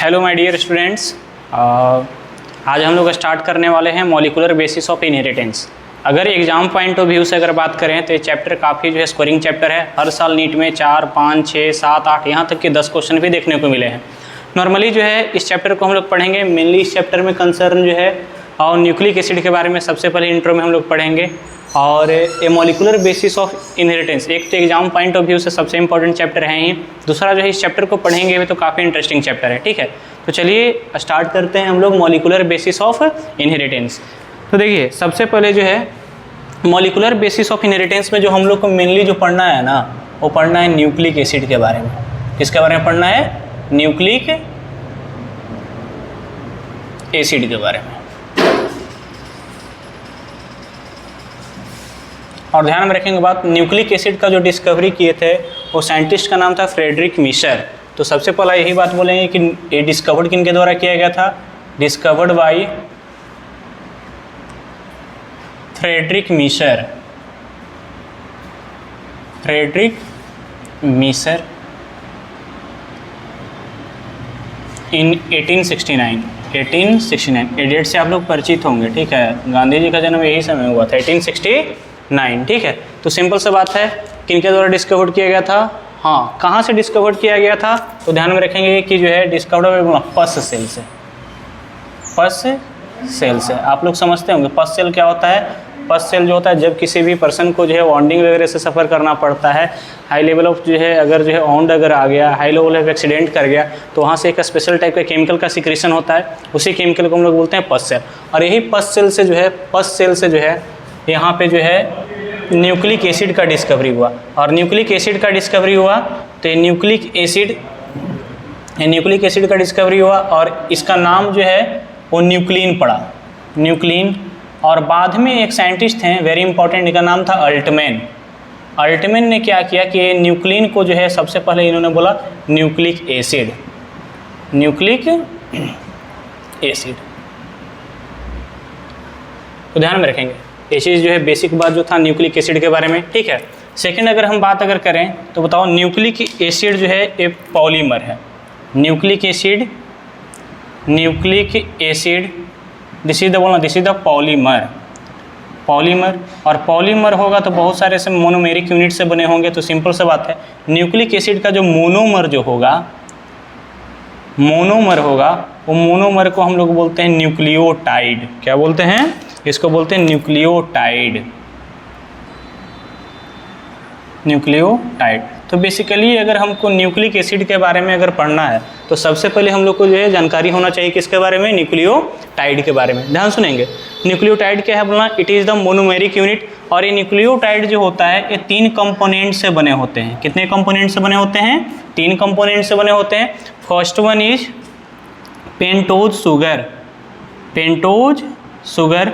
Hello my dear students, आज हम लोग स्टार्ट करने वाले हैं मॉलिक्यूलर बेसिस ऑफ इनहेरिटेंस। अगर एग्जाम पॉइंट ऑफ व्यू से अगर बात करें तो ये चैप्टर काफ़ी जो है स्कोरिंग चैप्टर है। हर साल नीट में 4, 5, 6, 7, 8 यहाँ तक के 10 क्वेश्चन भी देखने को मिले हैं। नॉर्मली जो है इस चैप्टर को हम लोग पढ़ेंगे, मेनली इस चैप्टर में कंसर्न जो है और न्यूक्लिक एसिड के बारे में सबसे पहले इंट्रो में हम लोग पढ़ेंगे, और ए मॉलिक्यूलर बेसिस ऑफ इनहेरिटेंस एक तो एग्जाम पॉइंट ऑफ व्यू से सबसे इंपॉर्टेंट चैप्टर है ही, दूसरा जो है इस चैप्टर को पढ़ेंगे भी तो काफ़ी इंटरेस्टिंग चैप्टर है। ठीक है, तो चलिए स्टार्ट करते हैं हम लोग मॉलिक्यूलर बेसिस ऑफ इनहेरिटेंस। तो देखिए सबसे पहले जो है मॉलिक्यूलर बेसिस ऑफ इनहेरिटेंस में जो हम लोग को मेनली जो पढ़ना है ना, वो पढ़ना है न्यूक्लिक एसिड के बारे में। किसके बारे में पढ़ना है? न्यूक्लिक एसिड के बारे में। और ध्यान में रखेंगे बात, न्यूक्लिक एसिड का जो डिस्कवरी किए थे वो साइंटिस्ट का नाम था फ्रेडरिक मिशर। तो सबसे पहला यही बात बोलेंगे कि ये डिस्कवर्ड किन के द्वारा किया गया था? Discovered by Friedrich Miescher. Friedrich Miescher in 1869। ये डेट से आप लोग परिचित होंगे। ठीक है, गांधी जी का जन्म यही समय हुआ था 1869। ठीक है, तो सिंपल सा बात है, किनके द्वारा डिस्कवर्ड किया गया था? हाँ, कहाँ से डिस्कवर्ड किया गया था? तो ध्यान में रखेंगे कि जो है डिस्कवर्ड पस सेल से। पस सेल से आप लोग समझते होंगे पस सेल क्या होता है। पस सेल जो होता है, जब किसी भी पर्सन को जो है वॉन्डिंग वगैरह से सफ़र करना पड़ता है, हाई लेवल ऑफ जो है अगर जो है वॉन्ड अगर आ गया, हाई लेवल ऑफ एक्सीडेंट कर गया, तो वहाँ से एक स्पेशल टाइप का केमिकल का सिक्रेशन होता है। उसी केमिकल को हम लोग बोलते हैं पस सेल। और यही पस सेल से जो है यहाँ पे जो है न्यूक्लिक एसिड का डिस्कवरी हुआ। और न्यूक्लिक एसिड का डिस्कवरी हुआ तो ये न्यूक्लिक एसिड का डिस्कवरी हुआ और इसका नाम जो है वो न्यूक्लिन पड़ा, न्यूक्लिन। और बाद में एक साइंटिस्ट हैं वेरी इंपॉर्टेंट, इनका नाम था अल्टमैन। अल्टमैन ने क्या किया कि न्यूक्लिन को जो है सबसे पहले इन्होंने बोला न्यूक्लिक एसिड। तो ध्यान में रखेंगे ये चीज़ जो है बेसिक बात जो था न्यूक्लिक एसिड के बारे में। ठीक है, सेकंड अगर हम बात अगर करें तो बताओ न्यूक्लिक एसिड जो है एक पॉलीमर है। Nucleic acid this is the polymer. और पॉलीमर होगा तो बहुत सारे ऐसे मोनोमेरिक यूनिट से बने होंगे। तो सिंपल सा बात है, न्यूक्लिक एसिड का जो मोनोमर होगा, वो मोनोमर को हम लोग बोलते हैं न्यूक्लियोटाइड। क्या बोलते हैं? इसको बोलते हैं न्यूक्लियोटाइड। तो बेसिकली अगर हमको न्यूक्लिक एसिड के बारे में अगर पढ़ना है तो सबसे पहले हम लोग को जो है जानकारी होना चाहिए किसके बारे में? न्यूक्लियोटाइड के बारे में। ध्यान सुनेंगे, न्यूक्लियोटाइड क्या है बोलना? It is the monomeric unit. और ये न्यूक्लियोटाइड जो होता है ये 3 कंपोनेंट से बने होते हैं। कितने कंपोनेंट से बने होते हैं? 3 कंपोनेंट से बने होते हैं। First one is pentose sugar.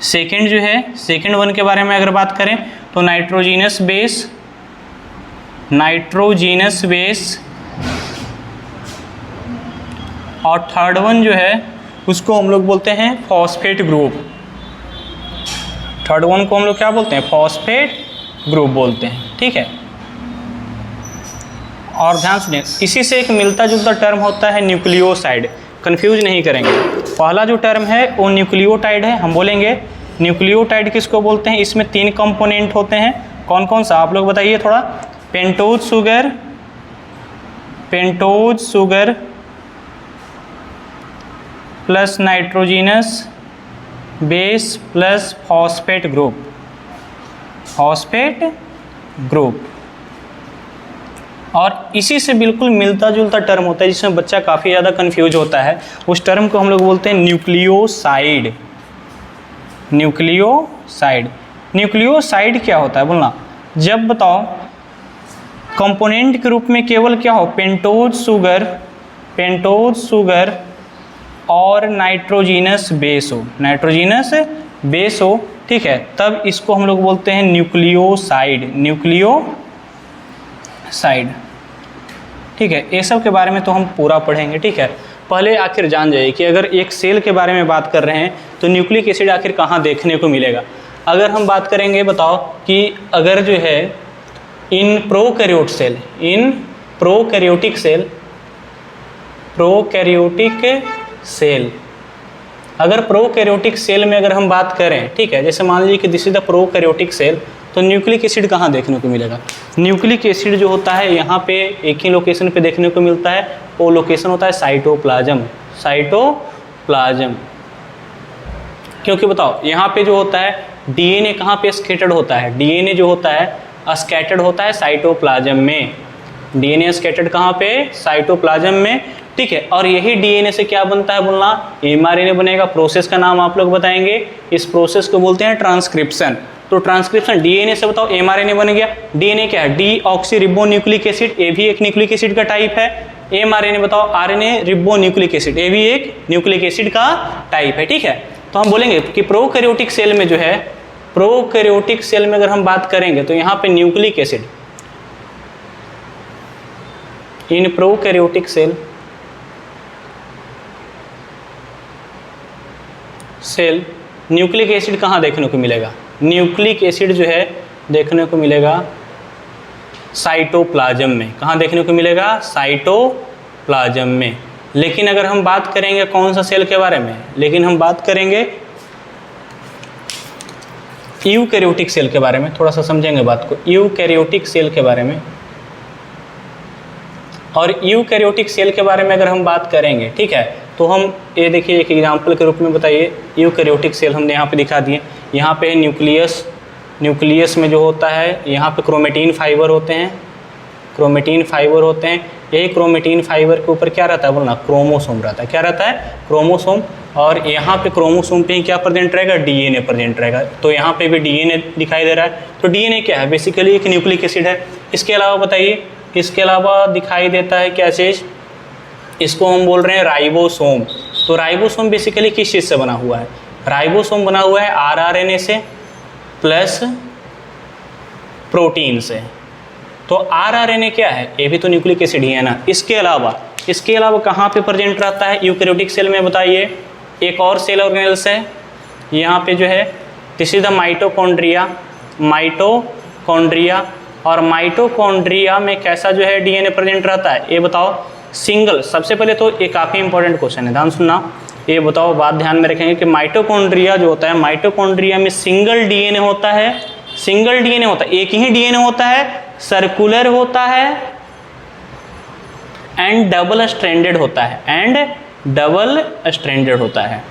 Second जो है, सेकेंड वन के बारे में अगर बात करें तो नाइट्रोजीनस बेस। और थर्ड वन जो है उसको हम लोग बोलते हैं फॉस्फेट ग्रुप। थर्ड वन को हम लोग क्या बोलते हैं? फॉस्फेट ग्रुप बोलते हैं। ठीक है, और ध्यान सुनिए, इसी से एक मिलता जुलता टर्म होता है न्यूक्लियोसाइड। कंफ्यूज नहीं करेंगे, पहला जो टर्म है वो न्यूक्लियोटाइड है। हम बोलेंगे न्यूक्लियोटाइड किसको बोलते हैं? इसमें 3 कंपोनेंट होते हैं। कौन कौन सा आप लोग बताइए थोड़ा? Pentose sugar plus nitrogenous base plus phosphate group. और इसी से बिल्कुल मिलता जुलता टर्म होता है जिसमें बच्चा काफ़ी ज़्यादा कंफ्यूज होता है। उस टर्म को हम लोग बोलते हैं न्यूक्लियोसाइड। न्यूक्लियोसाइड क्या होता है बोलना? जब बताओ कंपोनेंट के रूप में केवल क्या हो? पेंटोज शुगर और नाइट्रोजीनस बेस हो। ठीक है, तब इसको हम लोग बोलते हैं न्यूक्लियोसाइड। ठीक है, ये सब के बारे में तो हम पूरा पढ़ेंगे। ठीक है, पहले आखिर जान जाइए कि अगर एक सेल के बारे में बात कर रहे हैं तो न्यूक्लिक एसिड आखिर कहाँ देखने को मिलेगा। अगर हम बात करेंगे, बताओ कि अगर जो है in prokaryotic cell prokaryotic cell. अगर प्रोकैरियोटिक सेल में अगर हम बात करें, ठीक है, जैसे मान लीजिए कि this is the prokaryotic cell, तो न्यूक्लिक एसिड कहाँ देखने को मिलेगा? न्यूक्लिक एसिड जो होता है यहाँ पे एक ही लोकेशन पे देखने को मिलता है, वो लोकेशन होता है साइटोप्लाज्म। साइटोप्लाज्म, क्योंकि बताओ यहाँ पे जो होता है डीएनए कहाँ पे स्कैटर्ड होता है? डीएनए जो होता है स्कैटर्ड होता है साइटोप्लाज्म में। डीएनए स्कैटर्ड कहाँ पे? साइटोप्लाज्म में, ठीक है। और यही डीएनए से क्या बनता है बोलना? एमआरएनए बनेगा। प्रोसेस का नाम आप लोग बताएंगे, इस प्रोसेस को बोलते हैं ट्रांसक्रिप्शन। तो ट्रांसक्रिप्शन, डीएनए से बताओ एमआरएनए बन गया। डीएनए क्या है? डीऑक्सीरिबोन्यूक्लिक एसिड, ये भी एक न्यूक्लिक एसिड का टाइप है। एमआरएनए बताओ आरएनए रिबोन्यूक्लिक एसिड, ये भी एक न्यूक्लिक एसिड का टाइप है, ठीक है। तो हम बोलेंगे कि प्रोकैरियोटिक सेल में जो है, प्रोकैरियोटिक सेल में अगर हम बात करेंगे तो यहाँ पे nucleic acid, in prokaryotic cell nucleic acid कहाँ देखने को मिलेगा? न्यूक्लिक एसिड जो है देखने को मिलेगा साइटोप्लाज्म में। कहाँ देखने को मिलेगा? साइटोप्लाज्म में। लेकिन अगर हम बात करेंगे कौन सा सेल के बारे में? लेकिन हम बात करेंगे यूकैरियोटिक सेल के बारे में। थोड़ा सा समझेंगे बात को, यूकैरियोटिक सेल के बारे में। और यूकैरियोटिक सेल के बारे में अगर हम बात करेंगे, ठीक है, तो हम ये देखिए एक एग्जांपल के रूप में बताइए। यूकैरियोटिक सेल हमने यहाँ पे दिखा दिए। यहाँ पे न्यूक्लियस, न्यूक्लियस में जो होता है यहाँ पे क्रोमेटिन फाइबर होते हैं, क्रोमेटिन फाइबर होते हैं। यही क्रोमेटिन फाइबर के ऊपर क्या रहता है बोलना? क्रोमोसोम रहता है। क्या रहता है? क्रोमोसोम। और यहाँ पे क्रोमोसोम पे ही क्या प्रेजेंट रहेगा? डीएनए प्रेजेंट रहेगा। तो यहाँ पे भी डीएनए दिखाई दे रहा है। तो डीएनए क्या है? बेसिकली एक न्यूक्लिक एसिड है। इसके अलावा बताइए, इसके अलावा दिखाई देता है क्या चीज़? इसको हम बोल रहे हैं राइबोसोम। तो राइबोसोम बेसिकली किस चीज़ से बना हुआ है? राइबोसोम बना हुआ है आरआरएनए से प्लस प्रोटीन से। तो आरआरएनए क्या है? ये भी तो न्यूक्लिक एसिड ही है ना। इसके अलावा कहाँ पे प्रेजेंट रहता है यूकैरियोटिक सेल में? बताइए। एक और सेल ऑर्गेनेल्स है यहाँ पे जो है, this is the mitochondria. Mitochondria, और माइटोकॉन्ड्रिया में कैसा जो है डीएनए प्रेजेंट रहता है? ये बताओ। सिंगल, सबसे पहले तो ये काफ़ी इंपॉर्टेंट क्वेश्चन है, ध्यान सुनना। ये बताओ, बात ध्यान में रखेंगे कि माइटोकॉन्ड्रिया जो होता है, माइटोकॉन्ड्रिया में सिंगल डीएनए होता है। सिंगल डीएनए होता है, एक ही डीएनए होता है, सर्कुलर होता है एंड डबल स्ट्रैंडेड होता है, होता है।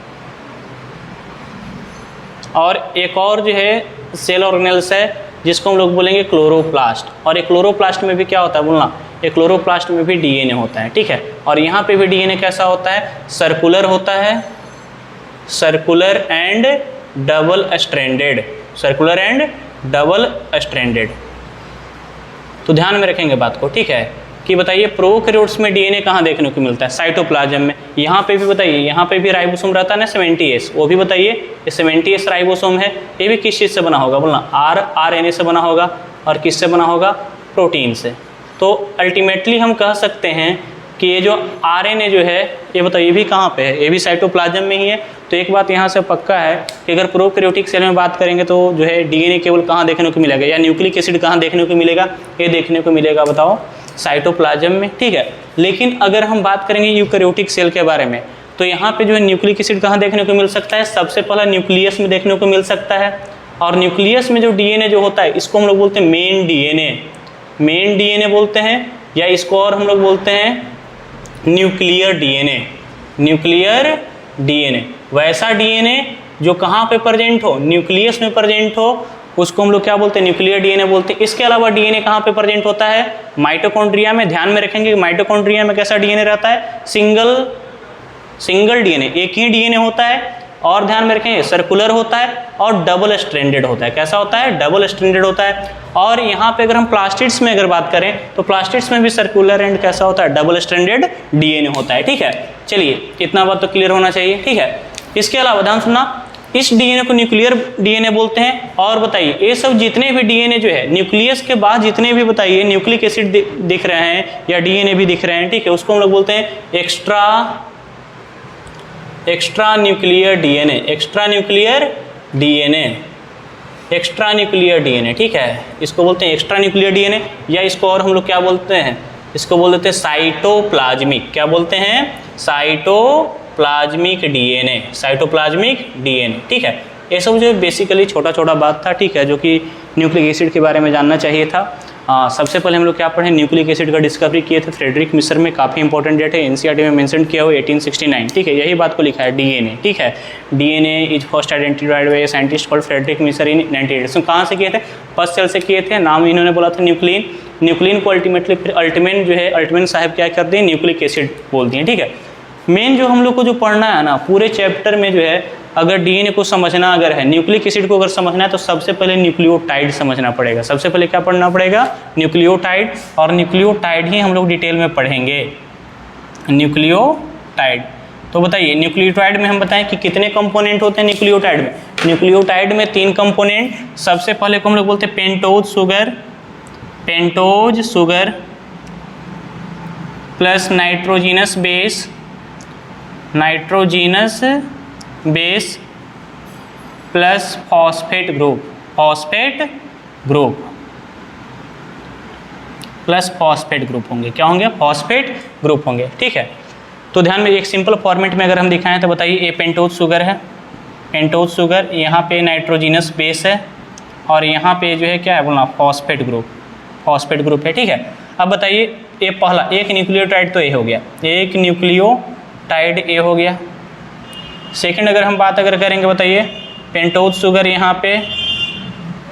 और एक और जो है सेल ऑर्गेनेल्स है जिसको हम लोग बोलेंगे क्लोरोप्लास्ट। और एक क्लोरोप्लास्ट में भी क्या होता है बोलना? एक क्लोरोप्लास्ट में भी डीएनए होता है, ठीक है। और यहाँ पे भी डीएनए कैसा होता है? सर्कुलर होता है, circular and double stranded, circular and double stranded. तो ध्यान में रखेंगे बात को, ठीक है। कि बताइए प्रोकैरियोट्स में डीएनए कहाँ देखने को मिलता है? साइटोप्लाज्म में। यहाँ पे भी बताइए, यहाँ पे भी राइबोसोम रहता है ना 70S, वो भी बताइए। ये 70S राइबोसोम है, ये भी किस चीज़ से बना होगा बोलना? आरएनए से बना होगा। और किससे बना होगा? प्रोटीन से। तो अल्टीमेटली हम कह सकते हैं कि ये जो आरएनए जो है, ये बताइए ये भी कहाँ पे है? ये भी साइटोप्लाज्म में ही है। तो एक बात यहाँ से पक्का है कि अगर प्रोकैरियोटिक सेल में बात करेंगे तो जो है डीएनए केवल कहाँ देखने को मिलेगा, या न्यूक्लिक एसिड कहाँ देखने को मिलेगा? ये देखने को मिलेगा बताओ साइटोप्लाज्म में, ठीक है। लेकिन अगर हम बात करेंगे यूकैरियोटिक सेल के बारे में, तो यहाँ पे जो है न्यूक्लिक एसिड कहाँ देखने को मिल सकता है? सबसे पहला न्यूक्लियस में देखने को मिल सकता है। और न्यूक्लियस में जो डीएनए जो होता है, इसको हम लोग बोलते हैं मेन डीएनए, मेन डीएनए बोलते हैं, या इसको और हम लोग बोलते हैं न्यूक्लियर डीएनए, न्यूक्लियर डीएनए। वैसा डीएनए जो कहाँ पे प्रेजेंट हो? न्यूक्लियस में प्रेजेंट हो, उसको हम लोग क्या बोलते हैं? न्यूक्लियर डीएनए बोलते हैं। इसके अलावा डीएनए कहाँ पे प्रेजेंट होता है? माइटोकॉन्ड्रिया में। ध्यान में रखेंगे कि माइटोकॉन्ड्रिया में कैसा डीएनए रहता है? सिंगल डीएनए, एक ही डीएनए होता है। और ध्यान में रखेंगे सर्कुलर होता है और डबल स्ट्रैंडेड होता है। कैसा होता है? डबल स्ट्रैंडेड होता है। और यहाँ पे अगर हम प्लास्टिड्स में अगर बात करें तो प्लास्टिड्स में भी सर्कुलर एंड कैसा होता है? डबल स्ट्रैंडेड डीएनए होता है, ठीक है। चलिए, इतना बात तो क्लियर होना चाहिए, ठीक है। इसके अलावा ध्यान सुनना, इस डीएनए को न्यूक्लियर डीएनए बोलते हैं। और बताइए ये सब जितने भी डीएनए जो है, न्यूक्लियस के बाद जितने भी बताइए न्यूक्लिक एसिड दिख रहे हैं या डीएनए भी दिख रहे हैं, ठीक है, उसको हम लोग बोलते हैं extra nuclear DNA, extra nuclear DNA, ठीक है। इसको बोलते हैं एक्स्ट्रा न्यूक्लियर डीएनए, या इसको और हम लोग क्या बोलते हैं? इसको बोल देते हैं साइटोप्लाज्मिक, क्या बोलते हैं, साइटोप्लाज्मिक डीएनए, साइटोप्लाज्मिक डीएनए। ठीक है, ये सब जो बेसिकली छोटा छोटा बात था, ठीक है, जो कि न्यूक्लिक एसिड के बारे में जानना चाहिए था। सबसे पहले हम लोग क्या पढ़े, न्यूक्लिक एसिड का डिस्कवरी किए थे फ्रेडरिक मिसर में, काफ़ी इंपॉर्टेंट डेट है, एनसीईआरटी में मेंशन किया हुआ 1869। ठीक है, यही बात को लिखा है डीएनए। ठीक है, DNA is first identified by scientist called Frederick Miescher in 1980। कहाँ से किए थे, फर्स्ट सेल से किए थे, नाम इन्होंने बोला था न्यूक्लिन। न्यूक्लिन को अल्टीमेटली फिर अल्टमैन जो है, अल्टमैन साहब क्या करते हैं, न्यूक्लिक एसिड बोलती हैं। ठीक है, मेन जो हम लोग को जो पढ़ना है ना पूरे चैप्टर में जो है, अगर डीएनए को समझना अगर है, न्यूक्लिक एसिड को अगर समझना है तो सबसे पहले न्यूक्लियोटाइड समझना पड़ेगा। सबसे पहले क्या पढ़ना पड़ेगा, न्यूक्लियोटाइड, और न्यूक्लियोटाइड ही हम लोग डिटेल में पढ़ेंगे, न्यूक्लियोटाइड। तो बताइए न्यूक्लियोटाइड में हम बताएं कि कितने कंपोनेंट होते हैं न्यूक्लियोटाइड में। न्यूक्लियोटाइड में 3 कंपोनेंट, सबसे पहले को हम लोग बोलते हैं pentose sugar, pentose sugar plus nitrogenous base, nitrogenous base plus phosphate group, phosphate group plus phosphate group होंगे, क्या होंगे, फॉस्फेट ग्रुप होंगे। ठीक है, तो ध्यान में एक सिंपल फॉर्मेट में अगर हम दिखाएं तो बताइए, ये पेंटोज शुगर है, पेंटोज शुगर, यहाँ पे नाइट्रोजिनस बेस है, और यहाँ पे जो है क्या है बोलना, फॉस्फेट ग्रुप, फॉस्फेट ग्रुप है। ठीक है, अब बताइए ये पहला एक न्यूक्लियोटाइड तो ये हो गया, एक न्यूक्लियोटाइड ये हो गया। सेकंड अगर हम बात अगर करेंगे, बताइए पेंटोज शुगर यहाँ पे,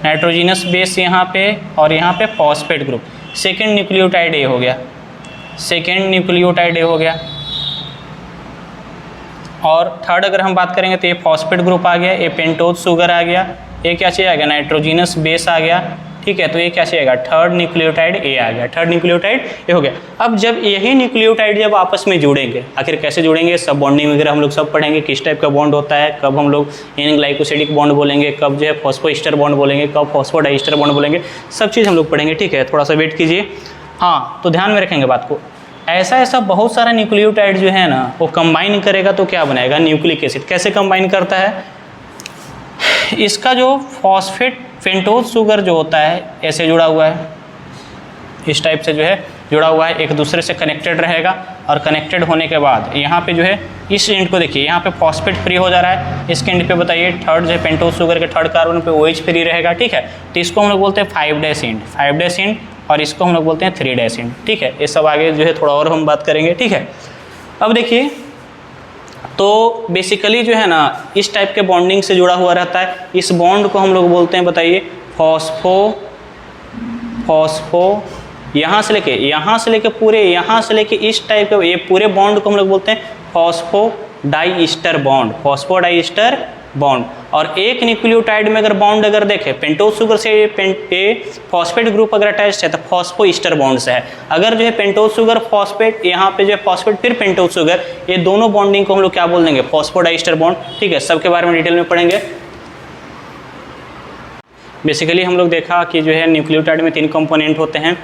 नाइट्रोजिनस बेस यहाँ पे, और यहाँ पे फॉस्फेट ग्रुप, सेकंड न्यूक्लियोटाइड ए हो गया, सेकंड न्यूक्लियोटाइड ए हो गया। और थर्ड अगर हम बात करेंगे तो ये फॉस्फेट ग्रुप आ गया, ये पेंटोज शुगर आ गया, ये क्या चाहिए आएगा, नाइट्रोजिनस बेस आ गया। ठीक है, तो ये क्या चाहिएगा, थर्ड न्यूक्लियोटाइड ए आ गया, थर्ड न्यूक्लियोटाइड ए हो गया। अब जब यही न्यूक्लियोटाइड जब आपस में जुड़ेंगे, आखिर कैसे जुड़ेंगे, सब बॉन्डिंग वगैरह हम लोग सब पढ़ेंगे, किस टाइप का बॉन्ड होता है, कब हम लोग इन ग्लाइकोसिडिक बॉन्ड बोलेंगे, कब जो है फॉस्फोइस्टर बॉन्ड बोलेंगे, कब फॉस्फोडाइस्टर बॉन्ड बोलेंगे, सब चीज़ हम लोग पढ़ेंगे। ठीक है, थोड़ा सा वेट कीजिए। हाँ, तो ध्यान में रखेंगे बात को, ऐसा ऐसा बहुत सारा न्यूक्लियोटाइड जो है ना वो कंबाइन करेगा तो क्या बनेगा, न्यूक्लिक एसिड। कैसे कंबाइन करता है, इसका जो फॉस्फेट पेंटोज शुगर जो होता है ऐसे जुड़ा हुआ है, इस टाइप से जो है जुड़ा हुआ है, एक दूसरे से कनेक्टेड रहेगा, और कनेक्टेड होने के बाद यहाँ पे जो है इस एंड को देखिए, यहाँ पे फॉस्फेट फ्री हो जा रहा है, इसके एंड पे बताइए थर्ड जो है पेंटोज शुगर के थर्ड कार्बन पे OH फ्री रहेगा। ठीक है, तो इसको हम लोग बोलते हैं 5' एंड, 5' एंड, और इसको हम लोग बोलते हैं 3' एंड। ठीक है, ये सब आगे जो है थोड़ा और हम बात करेंगे। ठीक है, अब देखिए तो बेसिकली जो है ना इस टाइप के बॉन्डिंग से जुड़ा हुआ रहता है, इस बॉन्ड को हम लोग बोलते हैं, बताइए फॉस्फो, यहाँ से लेके पूरे यहाँ से लेके इस टाइप के ये पूरे बॉन्ड को हम लोग बोलते हैं फॉस्फोडाइस्टर बॉन्ड, फॉस्फोडाइस्टर बॉन्ड। और एक न्यूक्लियोटाइड में अगर बॉन्ड अगर देखें, पेंटोज शुगर से फॉस्फेट ग्रुप अगर अटैच है तो फॉस्फोइस्टर बॉन्ड से है। अगर जो है पेंटोज शुगर फॉस्फेट, यहाँ पे जो है फॉस्फेट फिर पेंटोज शुगर, ये दोनों बॉन्डिंग को हम लोग क्या बोल देंगे, फॉस्फोडाइस्टर बॉन्ड। ठीक है, सबके बारे में डिटेल में पढ़ेंगे। बेसिकली हम लोग देखा कि जो है न्यूक्लियोटाइड में 3 कंपोनेंट होते हैं।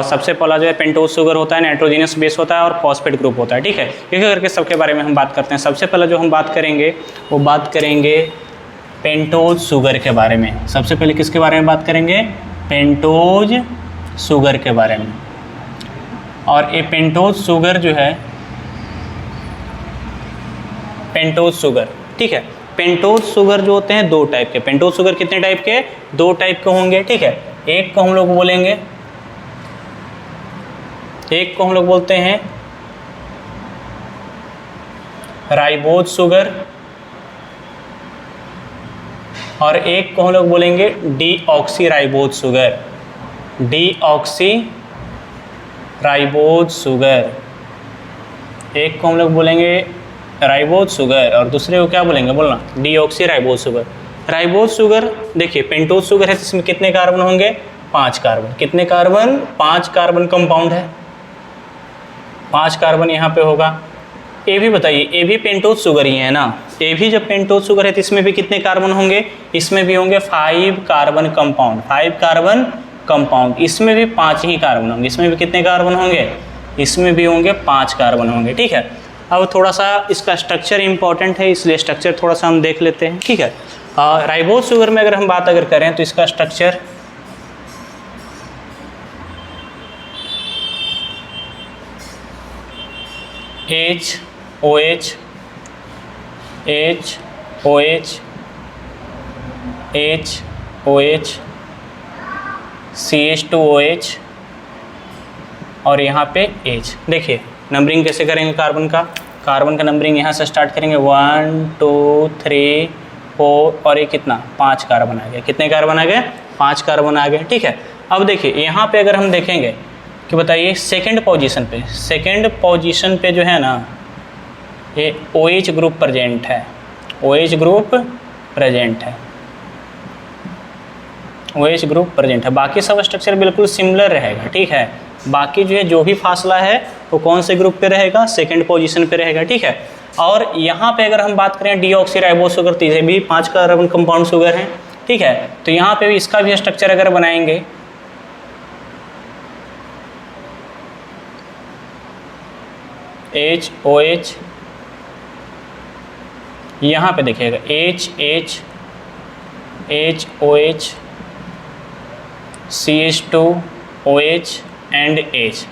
सबसे पहला जो है पेंटोज शुगर होता है, नाइट्रोजिनस बेस होता है, और फॉस्फेट ग्रुप होता है। ठीक है, एक करके सबके बारे में हम बात करते हैं। सबसे पहले जो हम बात करेंगे वो बात करेंगे पेंटोज शुगर के बारे में। सबसे पहले किसके बारे में बात करेंगे, पेंटोज शुगर के बारे में। और ये पेंटोज शुगर जो है, पेंटोज शुगर, ठीक है, पेंटोज शुगर जो होते हैं 2 टाइप के। पेंटोज शुगर कितने टाइप के, 2 टाइप के होंगे। ठीक है, एक को हम लोग बोलेंगे, एक को हम लोग बोलते हैं राइबोज शुगर, और एक को हम लोग बोलेंगे डीऑक्सीराइबोज शुगर, डीऑक्सीराइबोज शुगर। एक को हम लोग बोलेंगे राइबोज शुगर और दूसरे को क्या बोलेंगे, बोलना डीऑक्सीराइबोज शुगर। राइबोज शुगर देखिए पेंटोज शुगर है, इसमें कितने कार्बन होंगे, 5 कार्बन। कितने कार्बन, 5 कार्बन कंपाउंड है, 5 कार्बन यहाँ पे होगा। ए भी बताइए, ए भी पेंटोज शुगर ही है ना, ए भी जब पेंटोज शुगर है तो इसमें भी कितने कार्बन होंगे, इसमें भी होंगे 5 कार्बन कंपाउंड, 5 कार्बन कंपाउंड। इसमें भी 5 ही कार्बन होंगे, इसमें भी कितने कार्बन होंगे, इसमें भी होंगे 5 कार्बन होंगे। ठीक है, अब थोड़ा सा इसका स्ट्रक्चर इंपॉर्टेंट है, इसलिए स्ट्रक्चर थोड़ा सा हम देख लेते हैं। ठीक है, राइबोज शुगर में अगर हम बात अगर करें तो इसका structure H OH H OH H OH CH2OH और यहाँ पे H। देखिए नंबरिंग कैसे करेंगे कार्बन का नंबरिंग यहाँ से स्टार्ट करेंगे 1 2 3 4 और ये कितना 5 कार्बन आ गया। कितने कार्बन आ गए 5 कार्बन आ गए। ठीक है, अब देखिए यहाँ पे अगर हम देखेंगे कि बताइए सेकंड पोजीशन पे जो है ना ये OH ग्रुप प्रेजेंट है, OH ग्रुप प्रेजेंट है। बाकी सब स्ट्रक्चर बिल्कुल सिमिलर रहेगा। ठीक है, बाकी जो है जो भी फासला है वो कौन से ग्रुप पे रहेगा, सेकंड पोजीशन पे रहेगा। ठीक है, और यहाँ पे अगर हम बात करें डीऑक्सीराइबोस शुगर, तीसरे भी 5 कार्बन कंपाउंड शुगर हैं। ठीक है, तो यहाँ पे भी इसका भी स्ट्रक्चर अगर बनाएंगे HOH, यहाँ पे देखिएगा HH HOH CH2OH and H।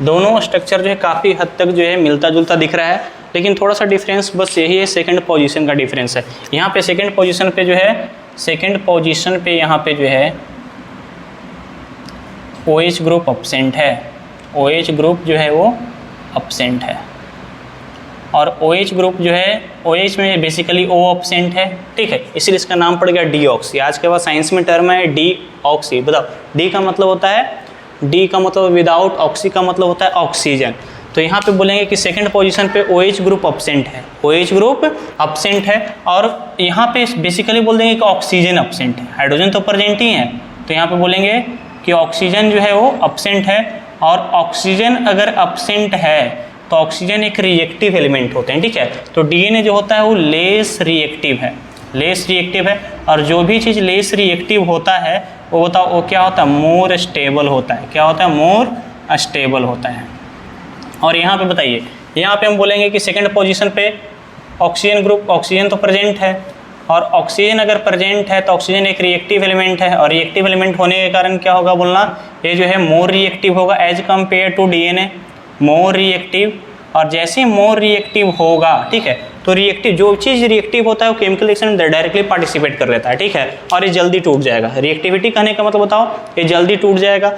दोनों स्ट्रक्चर जो है काफ़ी हद तक जो है मिलता जुलता दिख रहा है, लेकिन थोड़ा सा डिफरेंस बस यही है, सेकंड पोजीशन का डिफरेंस है। यहाँ पे सेकंड पोजीशन पे यहाँ पे जो है OH ग्रुप अपसेंट है, OH ग्रुप जो है वो अपसेंट है। और OH ग्रुप जो है OH में बेसिकली O अपसेंट है। ठीक है, इसीलिए इसका नाम पड़ गया डीऑक्सी। आज के बाद साइंस में टर्म है डीऑक्सी। बताओ डी का मतलब होता है, डी का मतलब विदाउट, ऑक्सी का मतलब होता है ऑक्सीजन। तो यहाँ पे बोलेंगे कि सेकंड पोजीशन पे OH ग्रुप अपसेंट है, OH ग्रुप अपसेंट है। और यहाँ पे बेसिकली बोल देंगे कि ऑक्सीजन अपसेंट है, हाइड्रोजन तो प्रेजेंट ही है। तो यहाँ पे बोलेंगे कि ऑक्सीजन जो है वो अपसेंट है। और ऑक्सीजन अगर अपसेंट है तो ऑक्सीजन एक रिएक्टिव एलिमेंट होते हैं। ठीक है, तो डीएनए जो होता है वो लेस रिएक्टिव है। और जो भी चीज़ लेस रिएक्टिव होता है वो बताओ वो क्या होता है, मोर स्टेबल होता है। क्या होता है, मोर स्टेबल होता है। और यहाँ पे बताइए, यहाँ पे हम बोलेंगे कि सेकंड पोजीशन पे ऑक्सीजन ग्रुप, ऑक्सीजन तो प्रेजेंट है, और ऑक्सीजन अगर प्रेजेंट है तो ऑक्सीजन एक रिएक्टिव एलिमेंट है। और रिएक्टिव एलिमेंट होने के कारण क्या होगा बोलना, ये जो है मोर रिएक्टिव होगा as compare to DNA, more reactive. और जैसे मोर रिएक्टिव होगा, ठीक है, तो रिएक्टिव जो चीज़ रिएक्टिव होता है वो केमिकल रिएक्शन में डायरेक्टली पार्टिसिपेट कर लेता है। ठीक है, और ये जल्दी टूट जाएगा। रिएक्टिविटी कहने का मतलब बताओ, ये जल्दी टूट जाएगा।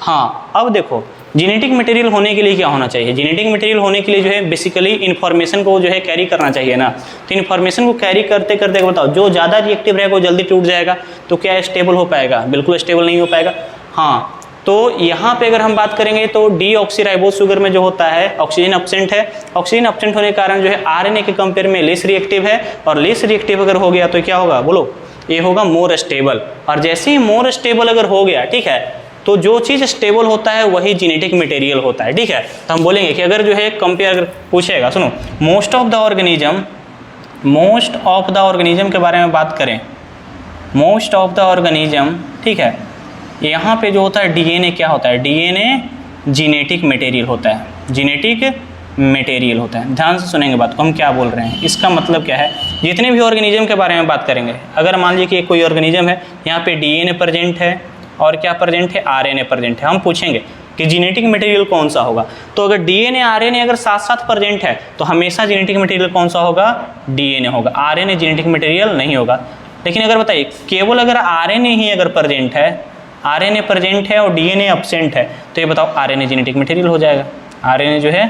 हाँ, अब देखो जेनेटिक मटेरियल होने के लिए क्या होना चाहिए। जेनेटिक मटेरियल होने के लिए जो है बेसिकली इन्फॉर्मेशन को जो है कैरी करना चाहिए ना। तो इन्फॉर्मेशन को कैरी करते करते बताओ, जो ज़्यादा रिएक्टिव रहेगा वो जल्दी टूट जाएगा, तो क्या स्टेबल हो पाएगा, बिल्कुल स्टेबल नहीं हो पाएगा। हाँ, तो यहाँ पे अगर हम बात करेंगे तो डीऑक्सीराइबोस शुगर में जो होता है ऑक्सीजन अपसेंट है। ऑक्सीजन अपसेंट होने के कारण जो है आरएनए के कंपेयर में लेस रिएक्टिव है। और लेस रिएक्टिव अगर हो गया तो क्या होगा बोलो, ये होगा मोर स्टेबल। और जैसे ही मोर स्टेबल अगर हो गया, ठीक है, तो जो चीज़ स्टेबल होता है वही जेनेटिक मटेरियल होता है। ठीक है, तो हम बोलेंगे कि अगर जो है कंपेयर अगर पूछेगा, सुनो, मोस्ट ऑफ द ऑर्गेनिज्म के बारे में बात करें, मोस्ट ऑफ द ऑर्गेनिज्म, ठीक है, यहाँ पे जो होता है डीएनए क्या होता है, डीएनए जेनेटिक मटेरियल होता है, जेनेटिक मटेरियल होता है। ध्यान से सुनेंगे बात को, हम क्या बोल रहे हैं, इसका मतलब क्या है। जितने भी ऑर्गेनिज्म के बारे में बात करेंगे, अगर मान लीजिए कि कोई ऑर्गेनिज्म है, यहाँ पे डीएनए प्रेजेंट है और क्या प्रेजेंट है, आरएनए प्रेजेंट है। हम पूछेंगे कि जेनेटिक मटेरियल कौन सा होगा, तो अगर डीएनए आरएनए अगर साथ साथ प्रेजेंट है तो हमेशा जेनेटिक मटेरियल कौन सा होगा, डीएनए होगा। आरएनए जेनेटिक मटेरियल नहीं होगा। लेकिन अगर बताइए केवल अगर आरएनए ही अगर प्रेजेंट है, आरएनए प्रेजेंट है और डीएनए एब्सेंट है, तो ये बताओ आरएनए जेनेटिक मटेरियल हो जाएगा, आरएनए जो है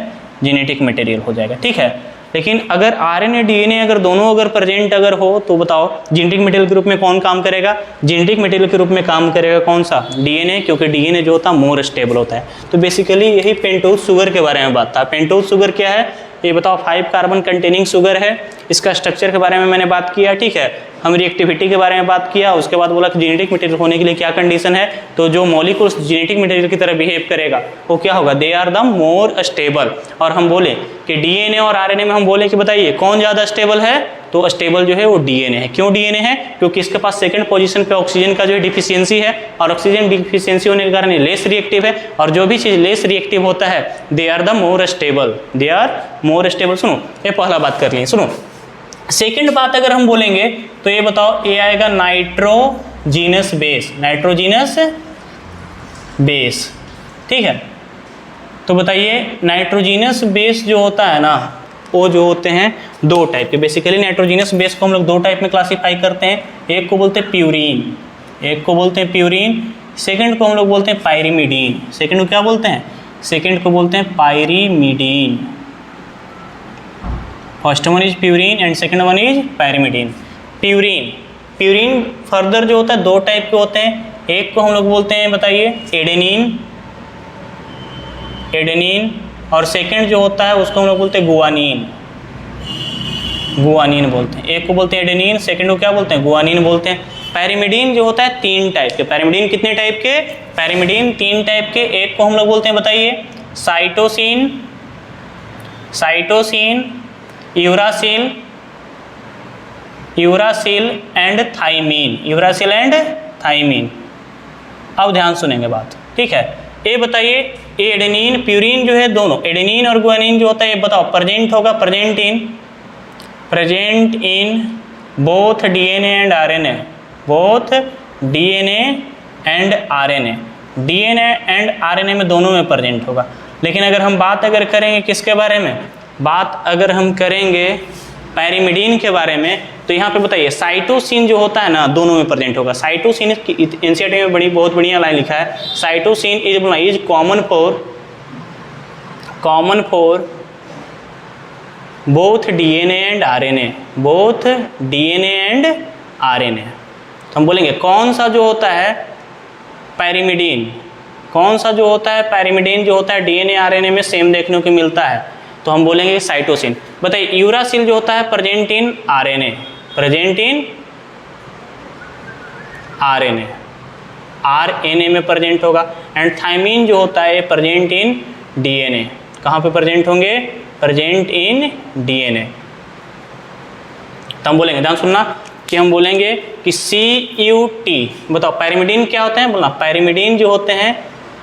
जेनेटिक मटेरियल हो जाएगा। ठीक है, लेकिन अगर आरएनए डीएनए अगर दोनों अगर प्रेजेंट अगर हो तो बताओ जेनेटिक मटेरियल के रूप में कौन काम करेगा, जेनेटिक मटेरियल के रूप में काम करेगा कौन सा, डीएनए, क्योंकि डीएनए जो होता है मोर स्टेबल होता है। तो बेसिकली यही पेंटोज शुगर के बारे में बात था। पेंटोज शुगर क्या है ये बताओ, 5 कार्बन कंटेनिंग शुगर है। इसका स्ट्रक्चर के बारे में मैंने बात किया। ठीक है, हम रिएक्टिविटी के बारे में बात किया, उसके बाद बोला कि जेनेटिक मटेरियल होने के लिए क्या कंडीशन है, तो जो मॉलिक्यूल्स जेनेटिक मटेरियल की तरह बिहेव करेगा वो क्या होगा, they are the more stable. और हम बोले कि डीएनए और आरएनए में हम बोले कि बताइए कौन ज़्यादा स्टेबल है, तो स्टेबल जो है वो डीएनए है। क्यों डीएनए है, क्योंकि इसके पास सेकंड पोजीशन पे ऑक्सीजन का जो है डिफिशियंसी है, और ऑक्सीजन डिफिशियंसी होने के कारण ये लेस रिएक्टिव है। और जो भी चीज़ लेस रिएक्टिव होता है they are the more stable, they are more stable. सुनो, ये पहला बात कर ली। सुनो, सेकंड बात अगर हम बोलेंगे तो ये बताओ, ये आएगा नाइट्रोजीनस बेस, नाइट्रोजीनस बेस। ठीक है, तो बताइए नाइट्रोजीनस बेस जो होता है ना, वो जो होते हैं दो टाइप के। बेसिकली नाइट्रोजीनस बेस को हम लोग दो टाइप में क्लासीफाई करते हैं, एक को बोलते हैं प्यूरीन, एक को बोलते हैं प्यूरीन, सेकंड को हम लोग बोलते हैं पायरीमिडीन। सेकंड को क्या बोलते हैं? सेकंड को बोलते हैं pyrimidine. First one is purine and second one is pyrimidine. Purine further जो होता है दो टाइप के होते हैं, एक को हम लोग बोलते हैं बताइए एडेनिन और सेकंड जो होता है उसको हम लोग बोलते हैं गुआनिन बोलते हैं। एक को बोलते हैं एडेनिन, सेकंड को क्या बोलते हैं? गुआनिन बोलते हैं। पैरिमिडीन जो होता है तीन टाइप के। पैरिमिडीन कितने टाइप के? पैरिमिडीन तीन टाइप के। एक को हम लोग बोलते हैं बताइए साइटोसिन, यूरासिल एंड थाइमीन। अब ध्यान सुनेंगे बात, ठीक है। ये बताइए एडेनिन प्यूरीन जो है दोनों, एडेनिन और गुआनिन जो होता है, ये बताओ प्रेजेंट होगा present in both DNA and RNA, DNA and RNA में दोनों में प्रेजेंट होगा। लेकिन अगर हम बात करेंगे किसके बारे में? बात अगर हम करेंगे पैरिमिडीन के बारे में, तो यहाँ पे बताइए साइटोसिन जो होता है ना दोनों में प्रेजेंट होगा। साइटोसिन एनसीईआरटी में बहुत बढ़िया लाइन लिखा है, cytosine is common for both DNA and RNA. तो हम बोलेंगे कौन सा जो होता है पैरिमिडीन, जो होता है डीएनए आरएनए में सेम देखने को मिलता है, तो हम बोलेंगे साइटोसिन। बताइए यूरासिल जो होता है प्रेजेंट इन आरएनए में प्रेजेंट होगा। एंड थाइमीन जो होता है प्रेजेंट इन डीएनए। कहाँ पे प्रेजेंट होंगे? Present in DNA. तो हम बोलेंगे, ध्यान सुनना, कि हम बोलेंगे कि CUT। बताओ पैरिमिडीन क्या होते हैं? बोलना पैरिमिडीन जो होते हैं,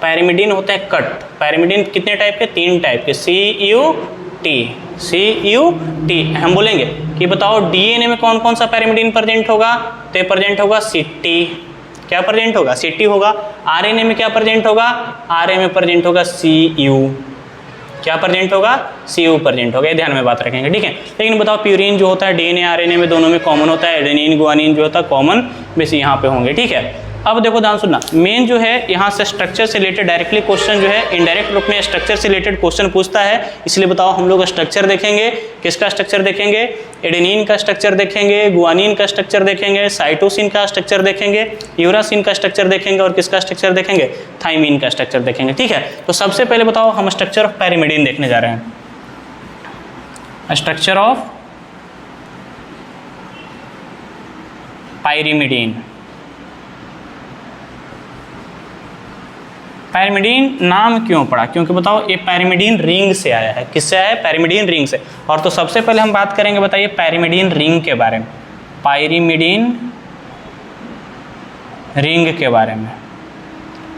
पैरिमिडीन होते हैं कट। पैरिमिडीन कितने टाइप के? तीन टाइप के। CUT हम बोलेंगे कि बताओ डीएनए में कौन कौन सा पैरिमिडीन प्रेजेंट होगा? तो प्रेजेंट होगा CT। क्या प्रेजेंट होगा? CT होगा। आरएनए में क्या प्रेजेंट होगा? आरएनए में प्रेजेंट होगा CU। क्या प्रेजेंट होगा? CU प्रेजेंट होगा। ये ध्यान में बात रखेंगे, ठीक है। लेकिन बताओ प्यूरीन जो होता है डीएनए आरएनए में दोनों में कॉमन होता है, एडेनिन गुआनिन जो होता है कॉमन बेस यहाँ पे होंगे, ठीक है। अब देखो ध्यान सुनना, मेन जो है यहाँ से स्ट्रक्चर से रिलेटेड डायरेक्टली क्वेश्चन जो है इनडायरेक्ट रूप में स्ट्रक्चर से रिलेटेड क्वेश्चन पूछता है। इसलिए बताओ हम लोग स्ट्रक्चर देखेंगे। किसका स्ट्रक्चर देखेंगे? एडेनिन का स्ट्रक्चर देखेंगे, गुआनिन का स्ट्रक्चर देखेंगे, साइटोसिन का स्ट्रक्चर देखेंगे, यूरासिन का स्ट्रक्चर देखेंगे और किसका स्ट्रक्चर देखेंगे? थाइमीन का स्ट्रक्चर देखेंगे, ठीक है। तो सबसे पहले बताओ हम स्ट्रक्चर ऑफ पैरिमिडीन देखने जा रहे हैं। Structure of pyrimidine. पैरिमिडीन नाम क्यों पड़ा? क्योंकि बताओ ये पैरिमिडीन रिंग से आया है। किससे आया है? पैरिमिडीन रिंग से। और तो सबसे पहले हम बात करेंगे बताइए पैरिमिडीन रिंग के बारे में, पैरिमिडीन रिंग के बारे में।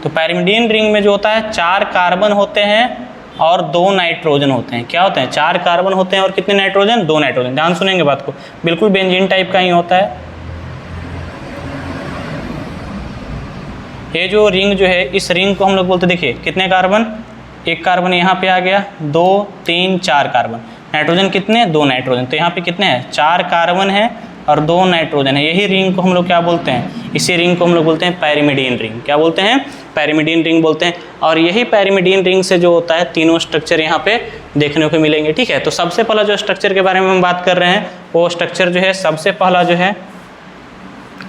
तो पैरिमिडीन रिंग में जो होता है 4 कार्बन होते हैं और 2 नाइट्रोजन होते हैं। क्या होते हैं? 4 कार्बन होते हैं और कितने नाइट्रोजन? 2 नाइट्रोजन। ध्यान सुनेंगे बात को, बिल्कुल बेंजीन टाइप का ही होता है। ये जो रिंग जो है, इस रिंग को हम लोग बोलते, देखिए कितने कार्बन? 1 कार्बन यहाँ पे आ गया, 2 3 4 कार्बन। नाइट्रोजन कितने? 2 नाइट्रोजन। तो यहाँ पे कितने हैं? 4 कार्बन है और 2 नाइट्रोजन है। यही रिंग को हम लोग क्या बोलते हैं? इसी रिंग को हम लोग बोलते हैं पैरिमिडीन रिंग। क्या बोलते हैं? पैरिमिडीन रिंग बोलते हैं। और यही पैरिमिडीन रिंग से जो होता है तीनों स्ट्रक्चर यहाँ पे देखने को मिलेंगे, ठीक है। तो सबसे पहला जो स्ट्रक्चर के बारे में हम बात कर रहे हैं, वो स्ट्रक्चर जो है सबसे पहला जो है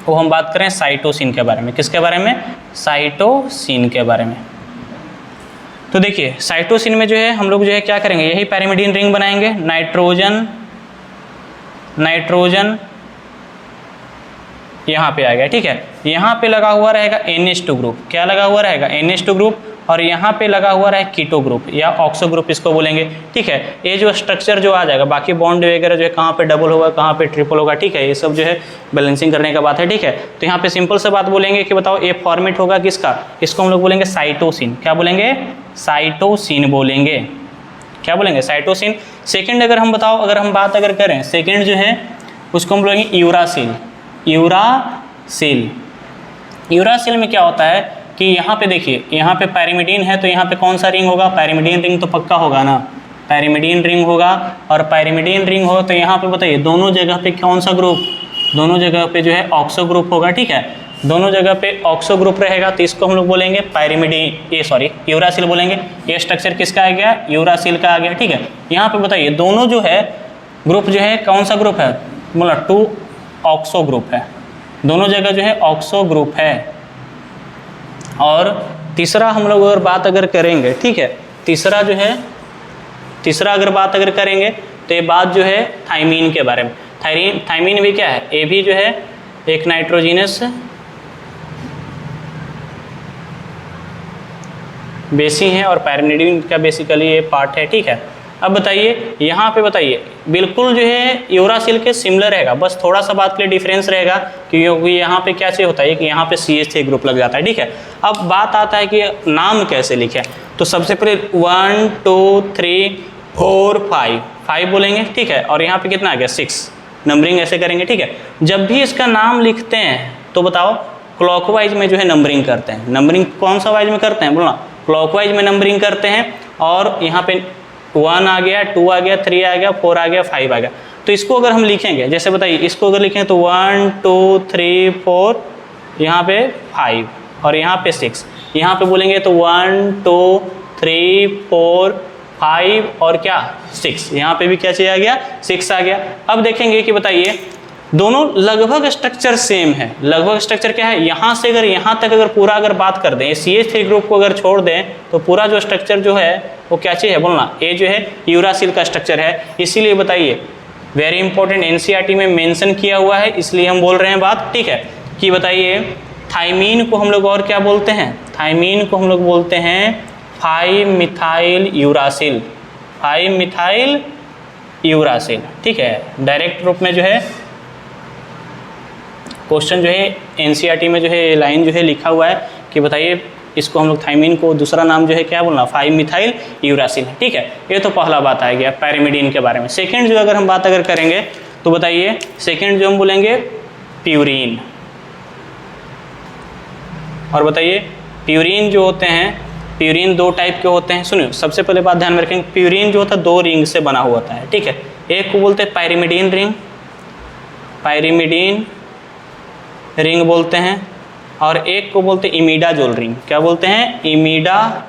वो हम बात करें साइटोसिन के बारे में। किसके बारे में? साइटोसिन के बारे में। तो देखिए साइटोसिन में जो है हम लोग जो है क्या करेंगे? यही पैरिमिडीन रिंग बनाएंगे। नाइट्रोजन यहाँ पे आ गया, ठीक है। यहाँ पे लगा हुआ रहेगा NH2 ग्रुप। क्या लगा हुआ रहेगा? NH2 group. और यहाँ पे लगा हुआ रहे कीटो ग्रुप या ऑक्सो ग्रुप इसको बोलेंगे, ठीक है। ये जो स्ट्रक्चर जो आ जाएगा, बाकी बॉन्ड वगैरह जो है कहाँ पे डबल होगा, कहाँ पे ट्रिपल होगा, ठीक है। ये सब जो है बैलेंसिंग करने का बात है, ठीक है। तो यहाँ पे सिंपल से बात बोलेंगे कि बताओ ये फॉर्मेट होगा किसका? इसको हम लोग बोलेंगे साइटोसिन। क्या बोलेंगे? साइटोसिन बोलेंगे। क्या बोलेंगे? साइटोसिन। सेकेंड अगर हम बताओ, अगर हम बात करें सेकेंड जो है उसको हम बोलेंगे यूरासिल। यूरासिल में क्या होता है? कि यहाँ पे देखिए, यहाँ पे पैरिमिडीन है तो यहाँ पे कौन सा रिंग होगा, पैरिमिडीन रिंग तो पक्का होगा ना, पैरिमिडीन रिंग होगा। और पैरिमिडीन रिंग हो तो यहाँ पे बताइए दोनों जगह पे कौन सा ग्रुप, दोनों जगह पे जो है ऑक्सो ग्रुप होगा, ठीक है, दोनों जगह पे ऑक्सो ग्रुप रहेगा तो इसको हम लोग बोलेंगे पैरिमिडीन, ये सॉरी यूरासिल बोलेंगे। ये स्ट्रक्चर किसका आ गया, यूरासिल का आ गया, ठीक है। यहाँ पे बताइए दोनों जो है ग्रुप जो है कौन सा ग्रुप है, मतलब 2 ऑक्सो ग्रुप है, दोनों जगह जो है ऑक्सो ग्रुप है। और तीसरा हम लोग अगर बात अगर करेंगे, ठीक है, तीसरा जो है, तीसरा अगर बात अगर करेंगे तो ये बात जो है थाइमीन के बारे में। थाइमीन भी क्या है, ये भी जो है एक नाइट्रोजिनस बेसी है और पैरिमिडीन का बेसिकली ये पार्ट है, ठीक है। अब बताइए यहाँ पे बताइए बिल्कुल जो है यूरासिल के सिमिलर रहेगा, बस थोड़ा सा बात के लिए डिफरेंस रहेगा क्योंकि यहाँ पे क्या चीज़ होता है कि यहाँ पे CH3 ग्रुप लग जाता है, ठीक है। अब बात आता है कि नाम कैसे लिखें, तो सबसे पहले 1 2 3 4 5 बोलेंगे, ठीक है, और यहाँ पे कितना आ गया 6, नंबरिंग ऐसे करेंगे, ठीक है। जब भी इसका नाम लिखते हैं तो बताओ क्लॉकवाइज में जो है नंबरिंग करते हैं, नंबरिंग कौन सा वाइज में करते हैं, बोलना क्लॉकवाइज में नंबरिंग करते हैं। और यहाँ पे 1 आ गया, 2 आ गया, 3 आ गया, 4 आ गया, 5 आ गया, तो इसको अगर हम लिखेंगे, जैसे बताइए इसको अगर लिखें तो 1 2 3 4, यहाँ पे 5 और यहाँ पे 6, यहाँ पे बोलेंगे तो 1 2 3 4 5 और क्या 6, यहाँ पे भी क्या चाहिए आ गया 6 आ गया। अब देखेंगे कि बताइए दोनों लगभग स्ट्रक्चर सेम है, लगभग स्ट्रक्चर क्या है, यहाँ से अगर यहाँ तक अगर पूरा अगर बात कर दें CH3 ग्रुप को अगर छोड़ दें तो पूरा जो स्ट्रक्चर जो है वो क्या चीज़ है, बोलना ये जो है यूरासिल का स्ट्रक्चर है। इसीलिए बताइए वेरी इंपॉर्टेंट NCERT में मेंशन किया हुआ है, इसलिए हम बोल रहे हैं बात, ठीक है, कि बताइए थाइमीन को हम लोग और क्या बोलते हैं, थाइमीन को हम लोग बोलते हैं 5 मिथाइल यूरासिल, 5 मिथाइल यूरासिल, ठीक है। डायरेक्ट रूप में जो है क्वेश्चन जो है NCERT में जो है लाइन जो है लिखा हुआ है कि बताइए इसको हम लोग थाइमीन को दूसरा नाम जो है क्या बोलना, 5 मिथाइल यूरासिल, ठीक है। ये तो पहला बात आ गया पैरिमिडीन के बारे में। सेकंड जो अगर हम बात अगर करेंगे तो बताइए सेकंड जो हम बोलेंगे प्यूरीन। और बताइए प्यूरीन जो होते हैं, प्यूरीन 2 टाइप के होते हैं। सुनिए सबसे पहले बात ध्यान में रखेंगे, प्यूरीन जो होता है 2 रिंग से बना हुआ होता है, ठीक है। एक को बोलते हैं पैरिमिडीन रिंग, पैरिमिडीन रिंग बोलते हैं, और एक को बोलते हैं इमिडाजोल रिंग। क्या बोलते हैं, इमिडाजोल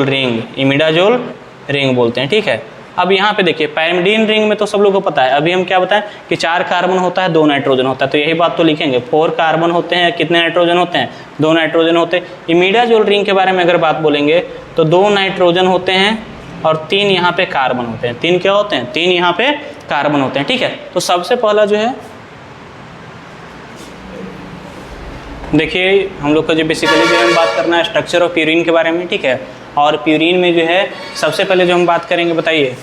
रिंग, इमिडाजोल रिंग बोलते हैं, ठीक है। अब यहाँ पे देखिए पैरिमिडीन रिंग में तो सब लोगों को पता है, अभी हम क्या बताएं कि 4 कार्बन होता है 2 नाइट्रोजन होता है, तो यही बात तो लिखेंगे 4 कार्बन होते हैं, कितने नाइट्रोजन होते हैं 2 नाइट्रोजन होते हैं। इमिडाजोल रिंग के बारे में अगर बात बोलेंगे तो 2 नाइट्रोजन होते हैं और 3 यहाँ पे कार्बन होते हैं, 3 क्या होते हैं, 3 यहाँ पे कार्बन होते हैं, ठीक है। तो सबसे पहला जो है देखिए हम लोग को जो बेसिकली जो हम बात करना है स्ट्रक्चर ऑफ प्यूरीन के बारे में, ठीक है। और प्यूरीन में जो है सबसे पहले जो हम बात करेंगे बताइए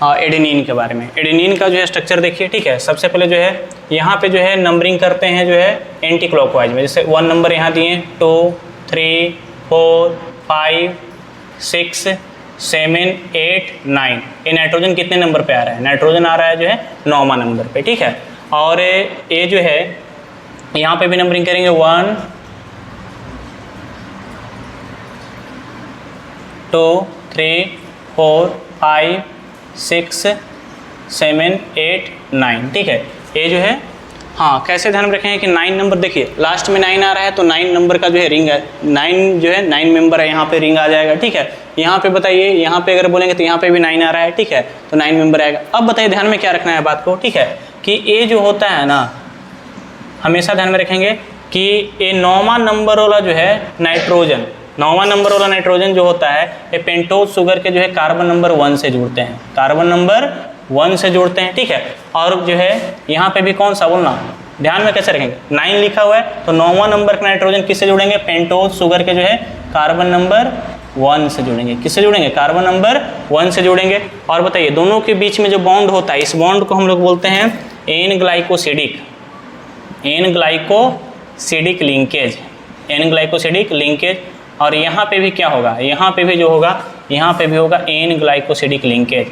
एडेनिन के बारे में। एडेनिन का जो है स्ट्रक्चर देखिए, ठीक है। सबसे पहले जो है यहाँ पे जो है नंबरिंग करते हैं जो है एंटी क्लॉकवाइज में, जैसे 1 नंबर यहाँ दिए 2 3 4 5 6 7 8 9। ये नाइट्रोजन कितने नंबर पे आ रहा है, नाइट्रोजन आ रहा है जो है 9वां नंबर पे, ठीक है। और ये जो है यहाँ पे भी नंबरिंग करेंगे 1 2 3 4 5 6 7 8 9, ठीक है। ये जो है हाँ कैसे ध्यान रखेंगे कि 9 नंबर देखिए लास्ट में 9 आ रहा है तो 9 नंबर का जो है रिंग है, 9 जो है 9 मेंबर है, यहाँ पे रिंग आ जाएगा, ठीक है। यहाँ पे बताइए यहाँ पे अगर बोलेंगे तो यहाँ पे भी 9 आ रहा है, ठीक है, तो 9 मेंबर आएगा। अब बताइए ध्यान में क्या रखना है बात को, ठीक है, कि ये जो होता है ना हमेशा ध्यान में रखेंगे कि ये 9वां नंबर वाला जो है नाइट्रोजन, 9वां नंबर वाला नाइट्रोजन जो होता है ये पेंटोज शुगर के जो है कार्बन नंबर 1 से जुड़ते हैं, कार्बन नंबर 1 से जुड़ते हैं, ठीक है। और जो है यहाँ पे भी कौन सा बोलना ध्यान में कैसे रखेंगे, 9 लिखा हुआ है तो 9वां नंबर का नाइट्रोजन किससे जुड़ेंगे, पेंटोज शुगर के जो है कार्बन नंबर 1 से जुड़ेंगे, किससे जुड़ेंगे, कार्बन नंबर 1 से जुड़ेंगे। और बताइए दोनों के बीच में जो बॉन्ड होता है इस बॉन्ड को हम लोग बोलते हैं N glycosidic, N glycosidic linkage, N glycosidic linkage. और यहाँ पे भी क्या होगा, यहाँ पे भी जो होगा यहाँ पे भी होगा N glycosidic linkage,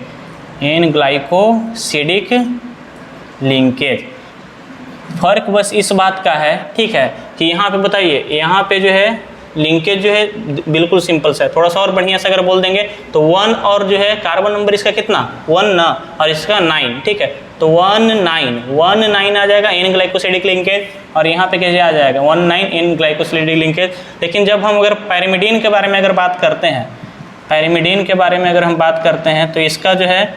N glycosidic linkage. फर्क बस इस बात का है, ठीक है, कि यहाँ पे बताइए, यहाँ पे जो है लिंकेज जो है बिल्कुल सिंपल सा है। थोड़ा सा और बढ़िया से अगर बोल देंगे तो 1 और जो है कार्बन नंबर इसका कितना 1 ना, और इसका 9, ठीक है। तो 19 आ जाएगा इन ग्लाइकोसिडिक लिंकेज, और यहाँ पे कैसे आ जाएगा 19 इन ग्लाइकोसिडिक लिंकेज। लेकिन जब हम अगर पैरिमिडीन के बारे में अगर बात करते हैं, पैरिमिडीन के बारे में अगर हम बात करते हैं तो इसका जो है,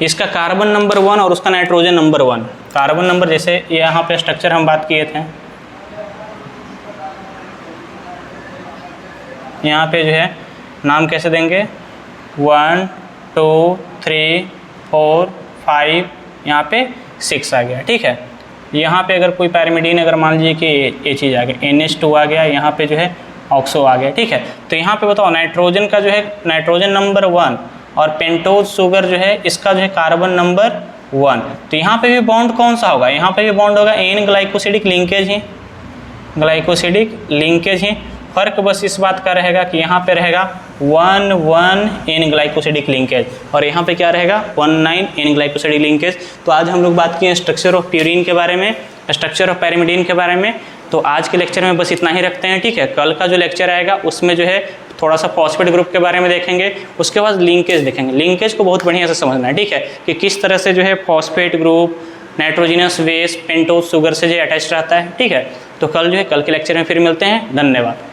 इसका कार्बन नंबर 1 और उसका नाइट्रोजन नंबर 1, कार्बन नंबर जैसे यहाँ पे स्ट्रक्चर हम बात किए थे, यहाँ पे जो है नाम कैसे देंगे 1 2 3 4 5, यहाँ पे 6 आ गया, ठीक है। यहाँ पे अगर कोई पैरिमिडीन अगर मान लीजिए कि ये चीज़ आ गया NH2 आ गया, यहाँ पे जो है ऑक्सो आ गया, ठीक है। तो यहाँ पे बताओ नाइट्रोजन का जो है नाइट्रोजन नंबर 1 और पेंटोज शुगर जो है इसका जो है कार्बन नंबर 1, तो यहाँ पे भी बॉन्ड कौन सा होगा, यहाँ पे भी बॉन्ड होगा एन ग्लाइकोसिडिक लिंकेज ही, ग्लाइकोसिडिक लिंकेज ही। फर्क बस इस बात का रहेगा कि यहाँ पे रहेगा 1 इन ग्लाइकोसिडिक लिंकेज, और यहाँ पे क्या रहेगा 19 इन ग्लाइकोसिडिक लिंकेज। तो आज हम लोग बात किए स्ट्रक्चर ऑफ प्यूरिन के बारे में, स्ट्रक्चर ऑफ पैरिमिडीन के बारे में। तो आज के लेक्चर में बस इतना ही रखते हैं, ठीक है। कल का जो लेक्चर आएगा उसमें जो है थोड़ा सा फॉस्फेट ग्रुप के बारे में देखेंगे, उसके बाद लिंकेज देखेंगे। लिंकेज को बहुत बढ़िया से समझना है, ठीक है, कि किस तरह से जो है phosphate group nitrogenous base pentose sugar से जो अटैच रहता है, ठीक है। तो कल जो है कल के लेक्चर में फिर मिलते हैं। धन्यवाद।